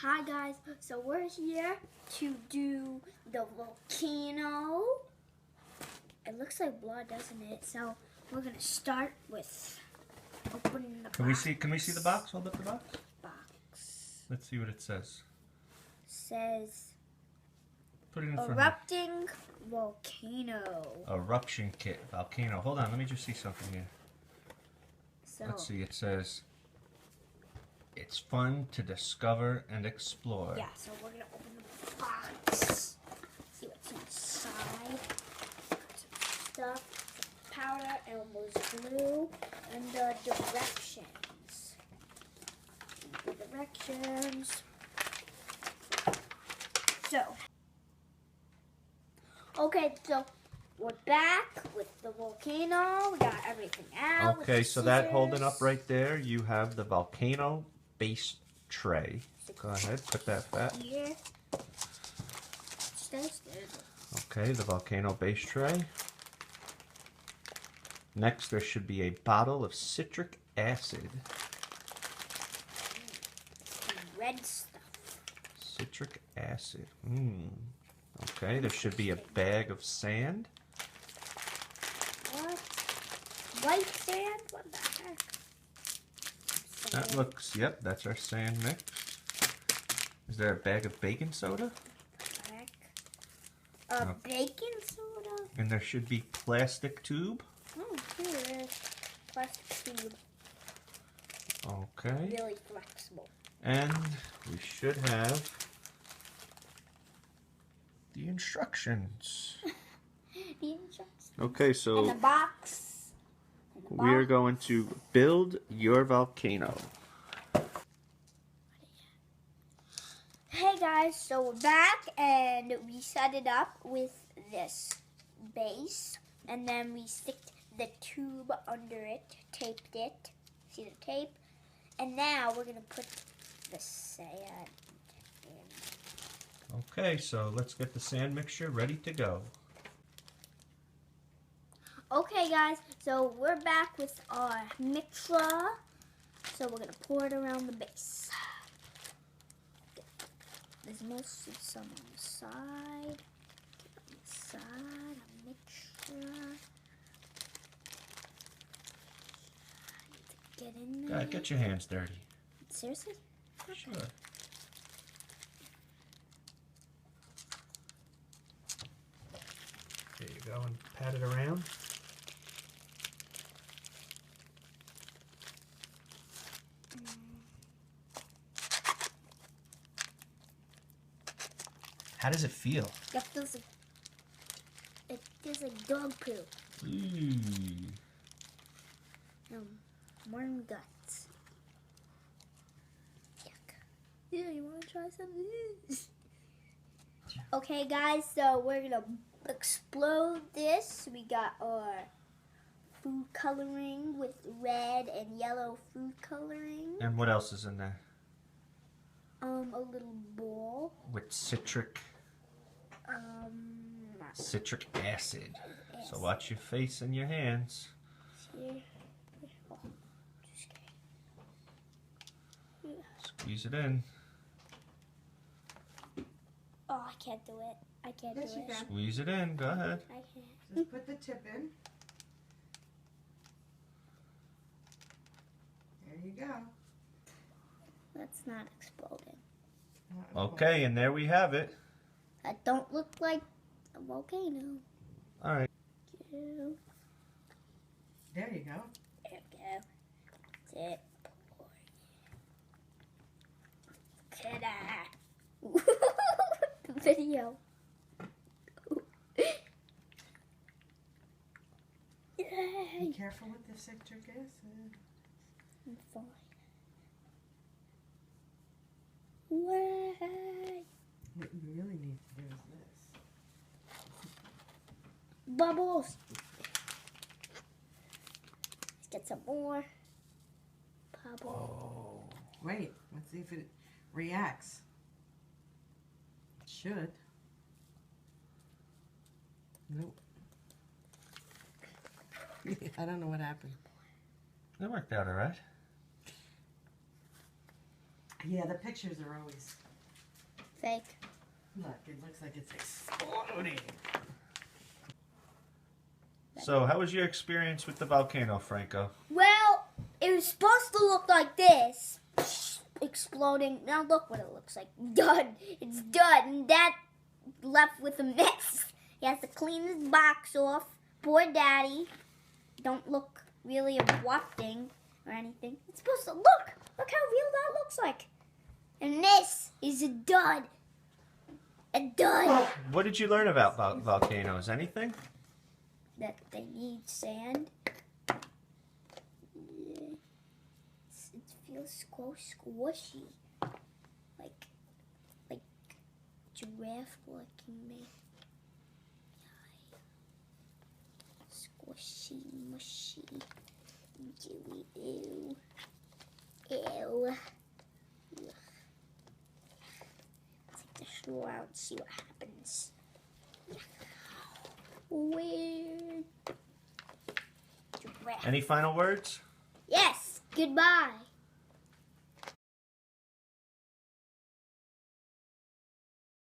Hi guys, so we're here to do the volcano. It looks like blood, doesn't it? So we're gonna start with opening the box. Can we see the box? Hold up the box. Box. Let's see what it says. Says Put it in front of erupting volcano. me. Eruption kit, volcano. Hold on, let me just see something here. So Let's see, it says it's fun to discover and explore. yeah, so we're gonna open the box. See what's inside. Got some stuff, some powder, Elmo's glue, and the directions. So, okay, so we're back with the volcano. We got everything out. Okay, so that holding up right there, you have the volcano base tray. Go ahead, put that back. Here. Stays good. Okay, the volcano base tray. Next, there should be a bottle of citric acid. Red stuff. Citric acid. Okay, there should be a bag of sand. What? White sand? What the heck? That looks, yep, that's our sand mix. Is there a bag of baking soda? Heck. A baking soda? And there should be plastic tube. Oh, here it is. Plastic tube. Okay. Really flexible. And we should have the instructions. The instructions. Okay, so And the box. we are going to build your volcano. Hey guys, so we're back and we set it up with this base and then we sticked the tube under it, taped it, see the tape, and now we're gonna put the sand in. Okay, so let's get the sand mixture ready to go. Okay guys, so we're back with our mixture, so we're gonna pour it around the base. There's mostly some on the side. A mixture. Get in there. Go ahead, get your hands dirty. Seriously? Sure. There you go, and pat it around. How does it feel? It feels like dog poo. More than guts. Yuck. Yeah, you want to try some of this? Okay, guys, so we're gonna explode this. We got our food coloring with red and yellow food coloring. And what else is in there? A little bowl. With citric acid. So watch your face and your hands. Here. Oh, just kidding. Squeeze it in. Oh, I can't do it. I can't Yes, do you it. can. Squeeze it in. Go ahead. I can't. Just put the tip in. There you go. That's not exploding. Okay, and there we have it. That don't look like a volcano. All right. There There you go. we go. That's it. Ta-da! The video. Be Yay! careful with the citric acid. I'm fine. Way! What you really need to do is this. Bubbles! Let's get some more. Bubble. Oh. Wait, let's see if it reacts. It should. Nope. I don't know what happened. That worked out all right. Yeah, the pictures are always Fake. Look, it looks like it's exploding. So, how was your experience with the volcano, Franco? Well, it was supposed to look like this. Exploding. Now look what it looks like. Done. It's done. And Dad left with a mess. He has to clean his box off. Poor Daddy. Don't look really erupting or anything. It's supposed to look. Look how real that looks like. And this is a dud. A dud. What did you learn about volcanoes? Anything? That they need sand. It feels so squishy. Like giraffe looking me. Squishy, mushy, dewy, ew. Ew. Take the straw out and see what happens. Weird. Giraffe. Any final words? Yes, goodbye.